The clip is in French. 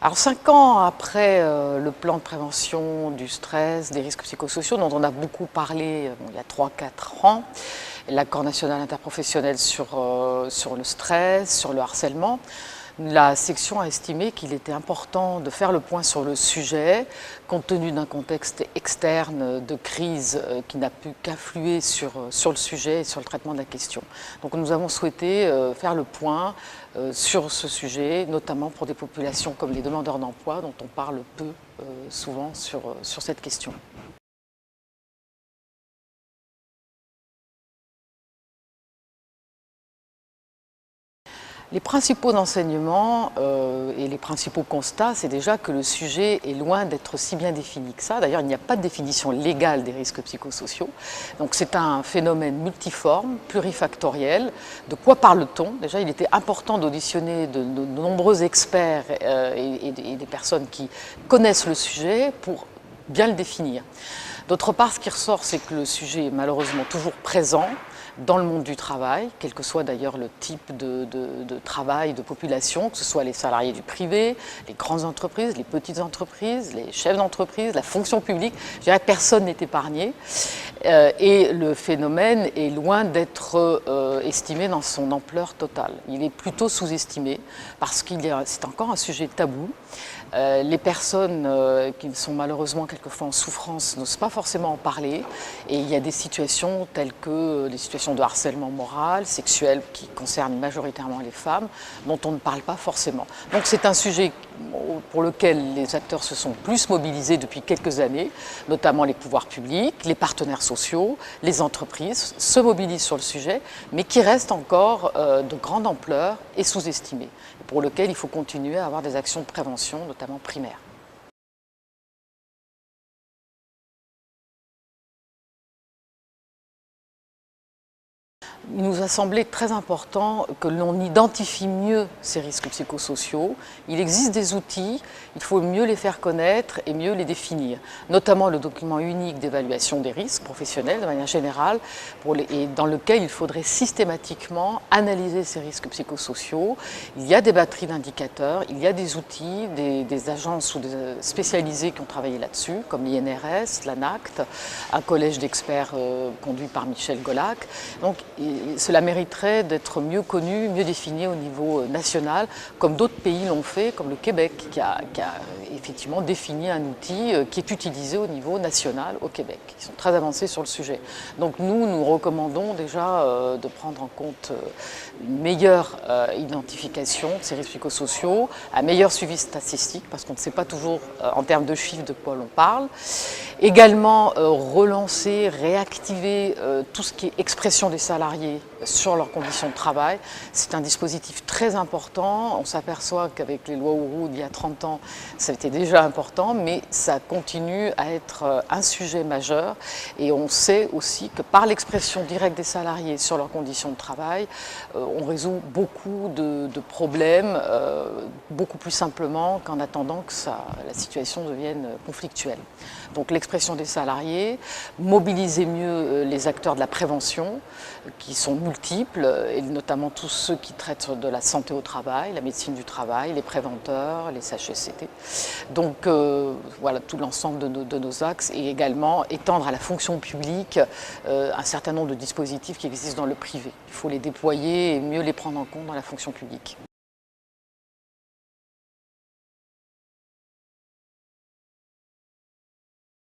Alors 5 ans après le plan de prévention du stress, des risques psychosociaux dont on a beaucoup parlé il y a 3-4 ans, l'accord national interprofessionnel sur le stress, sur le harcèlement, la section a estimé qu'il était important de faire le point sur le sujet, compte tenu d'un contexte externe de crise qui n'a pu qu'influer sur le sujet et sur le traitement de la question. Donc nous avons souhaité faire le point sur ce sujet, notamment pour des populations comme les demandeurs d'emploi, dont on parle peu souvent sur cette question. Les principaux enseignements et les principaux constats, c'est déjà que le sujet est loin d'être si bien défini que ça. D'ailleurs, il n'y a pas de définition légale des risques psychosociaux. Donc c'est un phénomène multiforme, plurifactoriel. De quoi parle-t-on? Déjà, il était important d'auditionner de nombreux experts et des personnes qui connaissent le sujet pour bien le définir. D'autre part, ce qui ressort, c'est que le sujet est malheureusement toujours présent dans le monde du travail, quel que soit d'ailleurs le type de travail, de population, que ce soit les salariés du privé, les grandes entreprises, les petites entreprises, les chefs d'entreprise, la fonction publique. Je dirais que personne n'est épargné. Et le phénomène est loin d'être estimé dans son ampleur totale. Il est plutôt sous-estimé parce que c'est encore un sujet tabou. Les personnes qui sont malheureusement quelquefois en souffrance n'osent pas forcément en parler, et il y a des situations telles que des situations de harcèlement moral, sexuel, qui concernent majoritairement les femmes, dont on ne parle pas forcément. Donc c'est un sujet pour lequel les acteurs se sont plus mobilisés depuis quelques années, notamment les pouvoirs publics, les partenaires sociaux, les entreprises se mobilisent sur le sujet, mais qui reste encore de grande ampleur et sous-estimé, pour lequel il faut continuer à avoir des actions de prévention, notamment primaires. Il nous a semblé très important que l'on identifie mieux ces risques psychosociaux. Il existe des outils, il faut mieux les faire connaître et mieux les définir, notamment le document unique d'évaluation des risques professionnels de manière générale, et dans lequel il faudrait systématiquement analyser ces risques psychosociaux. Il y a des batteries d'indicateurs, il y a des outils, des agences ou des spécialisées qui ont travaillé là-dessus, comme l'INRS, l'ANACT, un collège d'experts conduit par Michel Golac. Donc, cela mériterait d'être mieux connu, mieux défini au niveau national, comme d'autres pays l'ont fait, comme le Québec, qui a effectivement défini un outil qui est utilisé au niveau national au Québec. Ils sont très avancés sur le sujet. Donc nous recommandons déjà de prendre en compte une meilleure identification de ces risques psychosociaux, un meilleur suivi statistique, parce qu'on ne sait pas toujours en termes de chiffres de quoi l'on parle. Également relancer, réactiver tout ce qui est expression des salariés sur leurs conditions de travail. C'est un dispositif très important. On s'aperçoit qu'avec les lois Auroux d'il y a 30 ans, c'était déjà important, mais ça continue à être un sujet majeur. Et on sait aussi que par l'expression directe des salariés sur leurs conditions de travail, on résout beaucoup de problèmes, beaucoup plus simplement qu'en attendant que la situation devienne conflictuelle. Donc l'expression des salariés, mobiliser mieux les acteurs de la prévention, qui sont multiples, et notamment tous ceux qui traitent de la santé au travail, la médecine du travail, les préventeurs, les CHSCT. Donc voilà tout l'ensemble de nos axes, et également étendre à la fonction publique un certain nombre de dispositifs qui existent dans le privé. Il faut les déployer et mieux les prendre en compte dans la fonction publique.